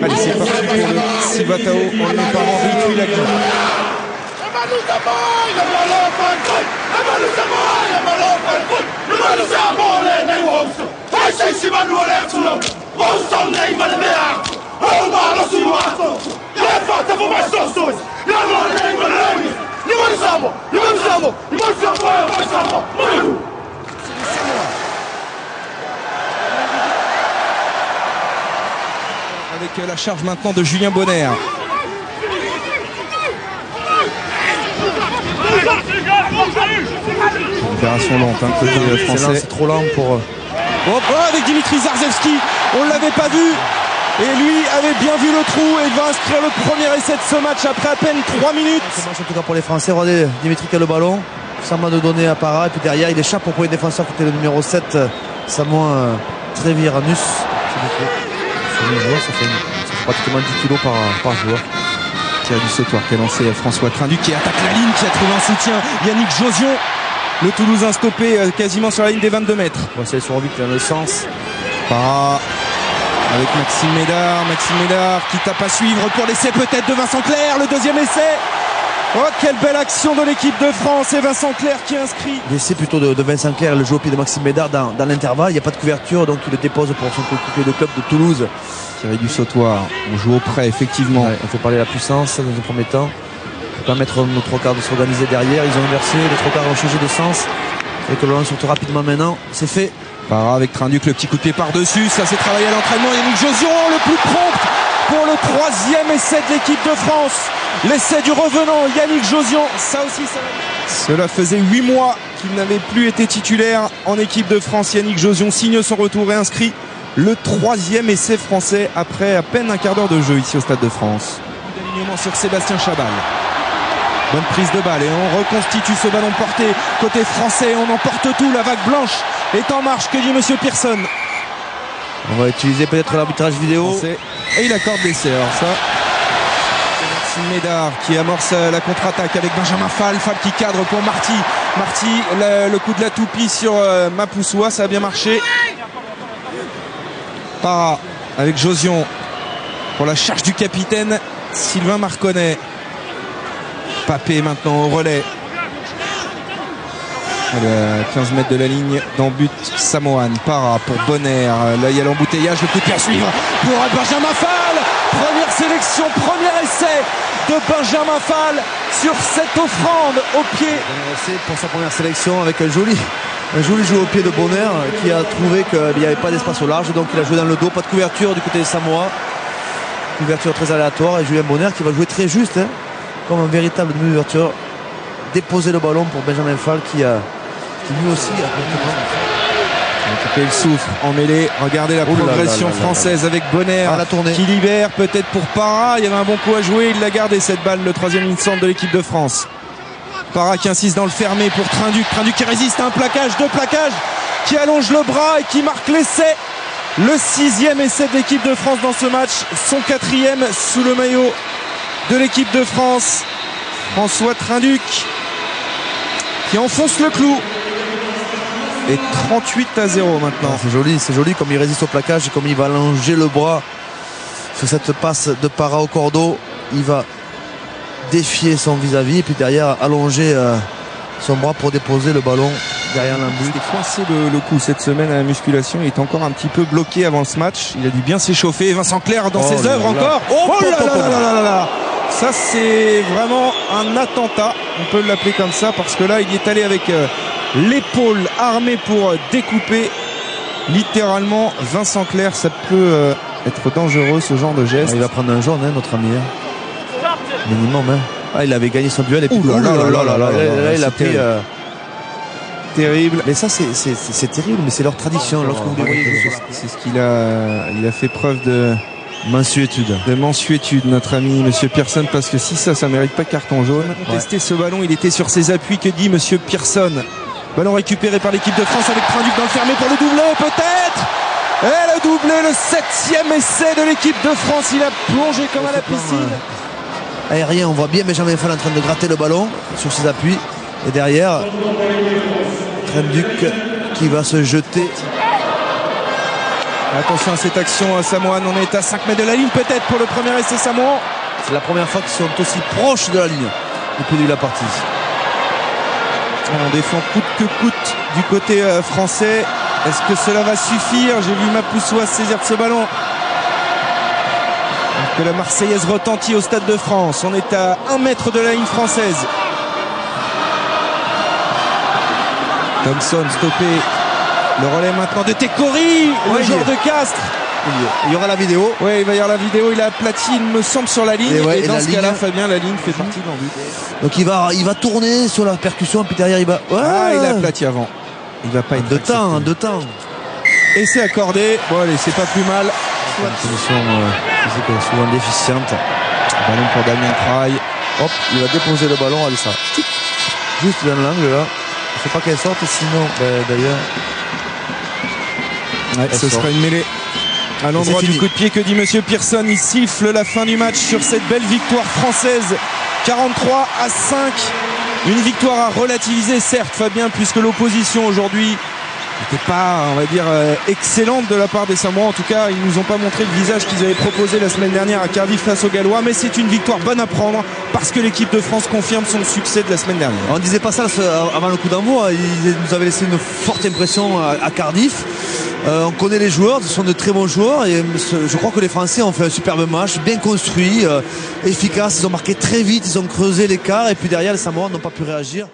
Allez, c'est parti pour le Sibatao en parent Ritu Lagui. Avec la charge maintenant de Julien Bonner. Opération lente, hein, côté français. C'est trop lent pour... avec Dimitri Zarzewski, on ne l'avait pas vu. Et lui avait bien vu le trou et il va inscrire le premier essai de ce match après à peine 3 minutes. En tout cas pour les Français, regardez Dimitri qui a le ballon, Sama de donner à Para, et puis derrière il échappe au premier défenseur qui était le numéro 7, Samoa Treviranus. Ça fait pratiquement 10 kilos par joueur. Thierry du Sautoir qui a lancé François Trinduc qui attaque la ligne, qui a trouvé un soutien. Yannick Josion, le Toulousain stoppé quasiment sur la ligne des 22 mètres. On va essayer sur Orbit dans le sens. Para avec Maxime Médard qui tape à suivre pour l'essai peut-être de Vincent Clerc, le deuxième essai. Oh, quelle belle action de l'équipe de France et Vincent Clerc qui inscrit. L'essai plutôt de Vincent Clerc, le jeu au pied de Maxime Médard dans l'intervalle. Il n'y a pas de couverture, donc il le dépose pour son coéquipier de club de Toulouse. Thierry du Sautoir, on joue au près effectivement. Ouais, on fait parler la puissance dans un premier temps. On peut permettre nos trois quarts de s'organiser derrière. Ils ont inversé, les trois quarts ont changé de sens. Et que le ballon sorte rapidement maintenant. C'est fait. Para avec Trinduc, le petit coup de pied par-dessus. Ça s'est travaillé à l'entraînement. Yannick Josion, le plus prompt pour le troisième essai de l'équipe de France. L'essai du revenant Yannick Josion. Ça aussi, Cela faisait 8 mois qu'il n'avait plus été titulaire en équipe de France. Yannick Josion signe son retour et inscrit le troisième essai français après à peine un quart d'heure de jeu ici au Stade de France. D'alignement sur Sébastien Chabal. Bonne prise de balle et on reconstitue ce ballon porté côté français. On emporte tout. La vague blanche est en marche. Que dit monsieur Pearson? On va utiliser peut-être l'arbitrage vidéo. Et il accorde l'essai. Alors ça, Maxime Médard qui amorce la contre-attaque avec Benjamin Fall. Fall qui cadre pour Marty. Marty, le coup de la toupie sur Mapoussoua. Ça a bien marché. Para avec Josion pour la charge du capitaine Sylvain Marconnet. Papé maintenant au relais. Allez, à 15 mètres de la ligne dans but Samoan. Para pour Bonner. Là il y a l'embouteillage, le coup de pied à suivre pour Benjamin Fall. Première sélection, premier essai de Benjamin Fall sur cette offrande au pied. Pour sa première sélection avec un joli jeu au pied de Bonner qui a trouvé qu'il n'y avait pas d'espace au large, donc il a joué dans le dos, pas de couverture du côté de Samoa. Couverture très aléatoire et Julien Bonner qui va jouer très juste, hein, comme un véritable demi-ouverture. Déposer le ballon pour Benjamin Fall qui lui aussi a récupéré le souffle en mêlée. Regardez la progression française avec Bonner qui libère peut-être pour Para. Il y avait un bon coup à jouer, il l'a gardé cette balle, le troisième ligne centre de l'équipe de France. Para qui insiste dans le fermé pour Trinduc. Trinduc qui résiste à un plaquage, deux plaquages, qui allonge le bras et qui marque l'essai. Le sixième essai de l'équipe de France dans ce match, son quatrième sous le maillot de l'équipe de France. François Trinduc qui enfonce le clou. Et 38-0 maintenant. C'est joli comme il résiste au plaquage et comme il va allonger le bras sur cette passe de Para au cordeau. Il va défier son vis-à-vis et puis derrière allonger son bras pour déposer le ballon derrière l'embut. Il est coincé le cou cette semaine à la musculation. Il est encore un petit peu bloqué avant ce match. Il a dû bien s'échauffer. Vincent Clerc dans ses œuvres encore. Oh là là. Ça c'est vraiment un attentat. On peut l'appeler comme ça parce que là il est allé avec l'épaule armée pour découper. Littéralement Vincent Clerc, ça peut être dangereux ce genre de geste. Il va prendre un jaune, hein, notre ami. Minimum, hein. Ah, il avait gagné son duel et puis là, il a pris terrible. Mais ça c'est terrible, mais c'est leur tradition. Lorsque vous les voyez, c'est ce qu'il a fait preuve de mansuétude, notre ami monsieur Pearson, parce que si ça mérite pas carton jaune. Tester ce ballon, il était sur ses appuis. Que dit monsieur Pearson? Ballon récupéré par l'équipe de France avec Trinduc dans le fermé pour le doublé peut-être. Et le doublé, le septième essai de l'équipe de France. Il a plongé comme à la piscine. Aérien, on voit bien Benjamin Fall en train de gratter le ballon sur ses appuis. Et derrière, Trinduc qui va se jeter. Attention à cette action samoane, on est à 5 mètres de la ligne peut-être pour le premier essai samoan. C'est la première fois qu'ils sont aussi proches de la ligne depuis le début de la partie. On défend coûte que coûte du côté français. Est-ce que cela va suffire? J'ai vu Mapoussoua saisir de ce ballon. Que la Marseillaise retentit au Stade de France. On est à 1 mètre de la ligne française. Thompson stoppé. Le relais maintenant de Tekori, le joueur de Castres. Il y aura la vidéo. Oui, il va y avoir la vidéo. Il a aplati, il me semble, sur la ligne. Et dans ce cas-là, Fabien, la ligne fait partie de l'embut. Donc il va tourner sur la percussion, puis derrière il va. Ouais. Ah, il a aplati avant. Il va pas être de temps. Et c'est accordé. Bon, allez, c'est pas plus mal. Une position physique souvent déficiente. Ballon pour Damien Traille. Hop, il va déposer le ballon. Allez, ça. Juste dans l'angle là. Il ne faut pas qu'elle sorte, sinon, d'ailleurs. Ouais, ce sera une mêlée. À l'endroit du coup de pied, que dit Monsieur Pearson? Il siffle la fin du match sur cette belle victoire française. 43-5. Une victoire à relativiser, certes, Fabien, puisque l'opposition aujourd'hui n'était pas, on va dire, excellente de la part des Samoans. En tout cas, ils nous ont pas montré le visage qu'ils avaient proposé la semaine dernière à Cardiff face aux Gallois. Mais c'est une victoire bonne à prendre parce que l'équipe de France confirme son succès de la semaine dernière. On ne disait pas ça avant le coup d'envoi. Ils nous avaient laissé une forte impression à Cardiff. On connaît les joueurs, ce sont de très bons joueurs et je crois que les Français ont fait un superbe match, bien construit, efficace. Ils ont marqué très vite, ils ont creusé l'écart et puis derrière les Samoans n'ont pas pu réagir.